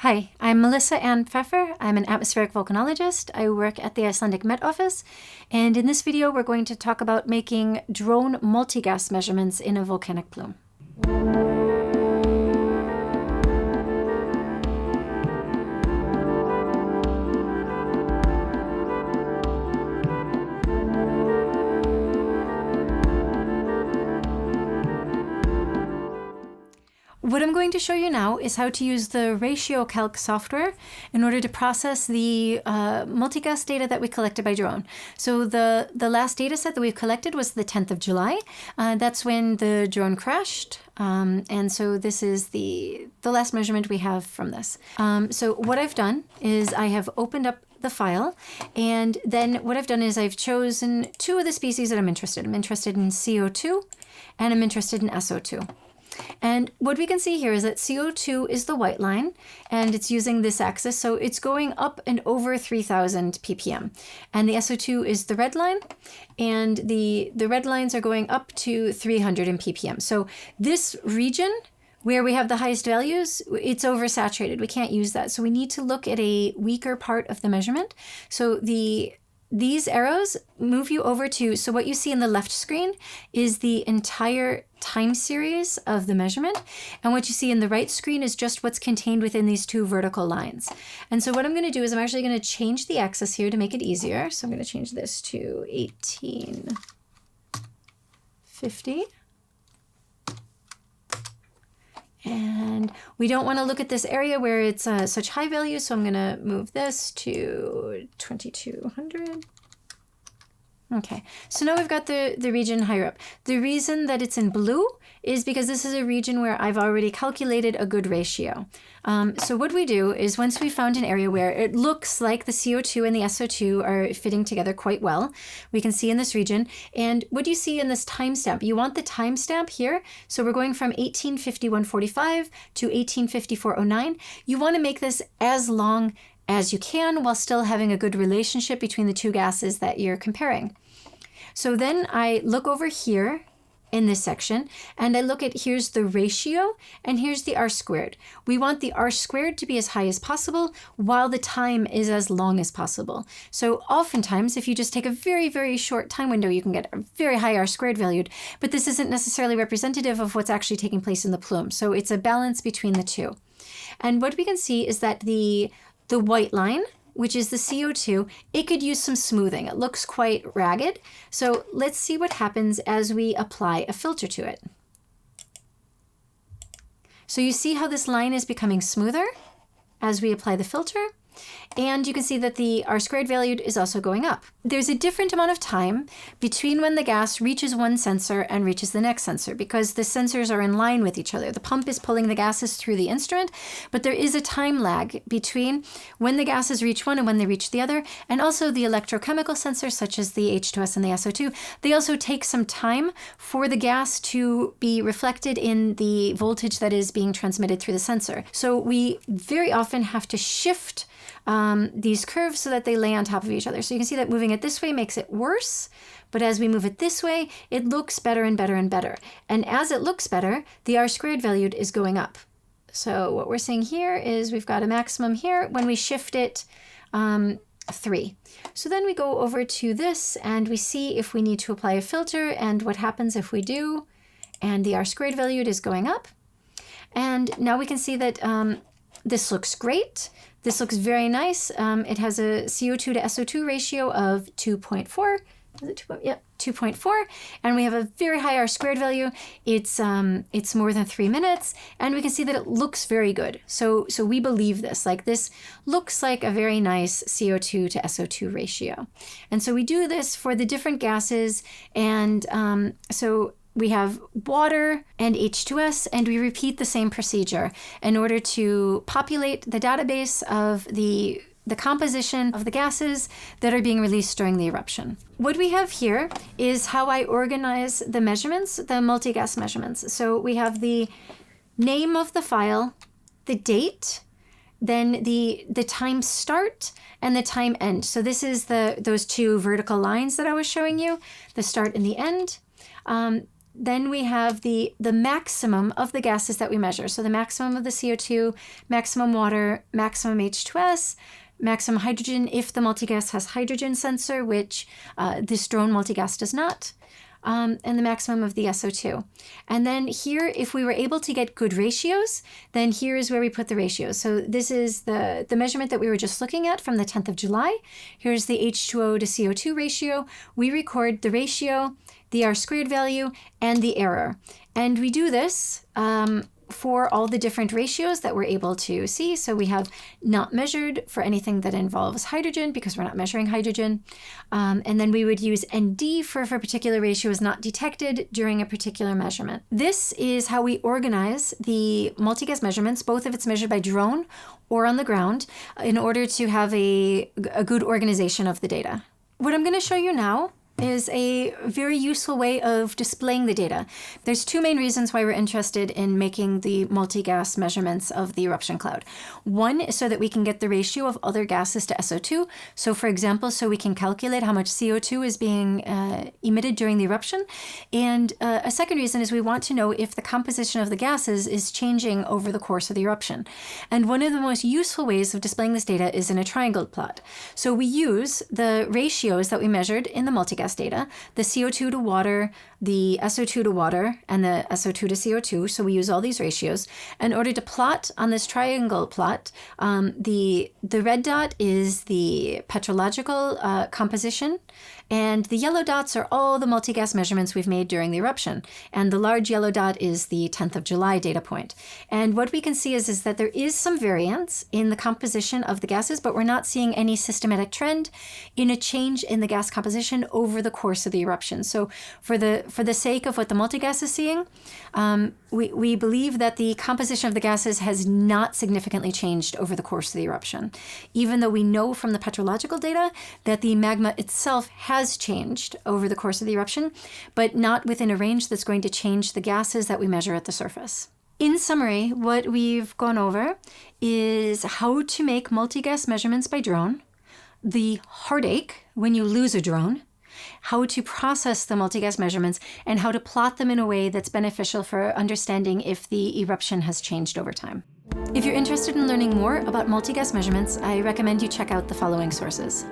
Hi, I'm Melissa Ann Pfeffer. I'm an atmospheric volcanologist. I work at the Icelandic Met Office, and in this video we're going to talk about making drone multigas measurements in a volcanic plume. What I'm going to show you now is how to use the Ratio Calc software in order to process the multigas data that we collected by drone. So the last data set that we've collected was the 10th of July. That's when the drone crashed. And so this is the last measurement we have from this. So what I've done is I have opened up the file, and then what I've done is I've chosen two of the species that I'm interested in. I'm interested in CO2 and I'm interested in SO2. And what we can see here is that CO2 is the white line, and it's using this axis, so it's going up and over 3000 ppm. And the SO2 is the red line, and the red lines are going up to 300 in ppm. So this region where we have the highest values, it's oversaturated. We can't use that. So we need to look at a weaker part of the measurement. So these arrows move you over to, so what you see in the left screen is the entire time series of the measurement, and what you see in the right screen is just what's contained within these two vertical lines. And so what I'm going to do is I'm actually going to change the axis here to make it easier. So I'm going to change this to 1850. And we don't want to look at this area where it's such high value, so I'm going to move this to 2200. Okay, so now we've got the region higher up. The reason that it's in blue is because this is a region where I've already calculated a good ratio. So what we do is once we found an area where it looks like the CO2 and the SO2 are fitting together quite well, we can see in this region. And what do you see in this timestamp? You want the timestamp here. So we're going from 1851.45 to 1854.09. You want to make this as long as you can while still having a good relationship between the two gases that you're comparing. So then I look over here in this section and I look at, here's the ratio and here's the R squared. We want the R squared to be as high as possible while the time is as long as possible. So oftentimes if you just take a very, very short time window, you can get a very high R squared valued, but this isn't necessarily representative of what's actually taking place in the plume. So it's a balance between the two. And what we can see is that the white line, which is the CO2, it could use some smoothing. It looks quite ragged. So let's see what happens as we apply a filter to it. So you see how this line is becoming smoother as we apply the filter. And you can see that the R squared valued is also going up. There's a different amount of time between when the gas reaches one sensor and reaches the next sensor because the sensors are in line with each other. The pump is pulling the gases through the instrument, but there is a time lag between when the gases reach one and when they reach the other. And also the electrochemical sensors, such as the H2S and the SO2, they also take some time for the gas to be reflected in the voltage that is being transmitted through the sensor. So we very often have to shift these curves so that they lay on top of each other. So you can see that moving it this way makes it worse, but as we move it this way, it looks better and better and better. And as it looks better, the R squared valued is going up. So what we're seeing here is we've got a maximum here when we shift it 3. So then we go over to this and we see if we need to apply a filter and what happens if we do, and the R squared valued is going up. And now we can see that this looks great. This looks very nice. It has a CO2 to SO2 ratio of 2.4. Is it 2? Yep, 2.4. And we have a very high R squared value. It's more than 3 minutes, and we can see that it looks very good. So we believe this. Like, this looks like a very nice CO2 to SO2 ratio. And so we do this for the different gases, and so we have water and H2S, and we repeat the same procedure in order to populate the database of the composition of the gases that are being released during the eruption. What we have here is how I organize the measurements, the multigas measurements. So we have the name of the file, the date, then the time start and the time end. So this is those two vertical lines that I was showing you, the start and the end. then we have the maximum of the gases that we measure. So the maximum of the CO2, maximum water, maximum H2S, maximum hydrogen if the multigas has hydrogen sensor, which this drone multigas does not, and the maximum of the SO2. And then here, if we were able to get good ratios, then here is where we put the ratios. So this is the measurement that we were just looking at from the 10th of July. Here's the H2O to CO2 ratio. We record the ratio, the R-squared value, and the error. And we do this for all the different ratios that we're able to see. So we have not measured for anything that involves hydrogen because we're not measuring hydrogen. And then we would use ND for if a particular ratio is not detected during a particular measurement. This is how we organize the multigas measurements, both if it's measured by drone or on the ground, in order to have a good organization of the data. What I'm going to show you now is a very useful way of displaying the data. There's two main reasons why we're interested in making the multigas measurements of the eruption cloud. One is so that we can get the ratio of other gases to SO2. So for example, so we can calculate how much CO2 is being emitted during the eruption. And a second reason is we want to know if the composition of the gases is changing over the course of the eruption. And one of the most useful ways of displaying this data is in a triangle plot. So we use the ratios that we measured in the multigas data, the CO2 to water, the SO2 to water, and the SO2 to CO2. So we use all these ratios in order to plot on this triangle plot. The red dot is the petrological composition, and the yellow dots are all the multigas measurements we've made during the eruption. And the large yellow dot is the 10th of July data point. And what we can see is that there is some variance in the composition of the gases, but we're not seeing any systematic trend in a change in the gas composition over the course of the eruption. So for the sake of what the multigas is seeing, we believe that the composition of the gases has not significantly changed over the course of the eruption, even though we know from the petrological data that the magma itself has changed over the course of the eruption, but not within a range that's going to change the gases that we measure at the surface. In summary, what we've gone over is how to make multigas measurements by drone, the heartache when you lose a drone, how to process the multigas measurements, and how to plot them in a way that's beneficial for understanding if the eruption has changed over time. If you're interested in learning more about multigas measurements, I recommend you check out the following sources.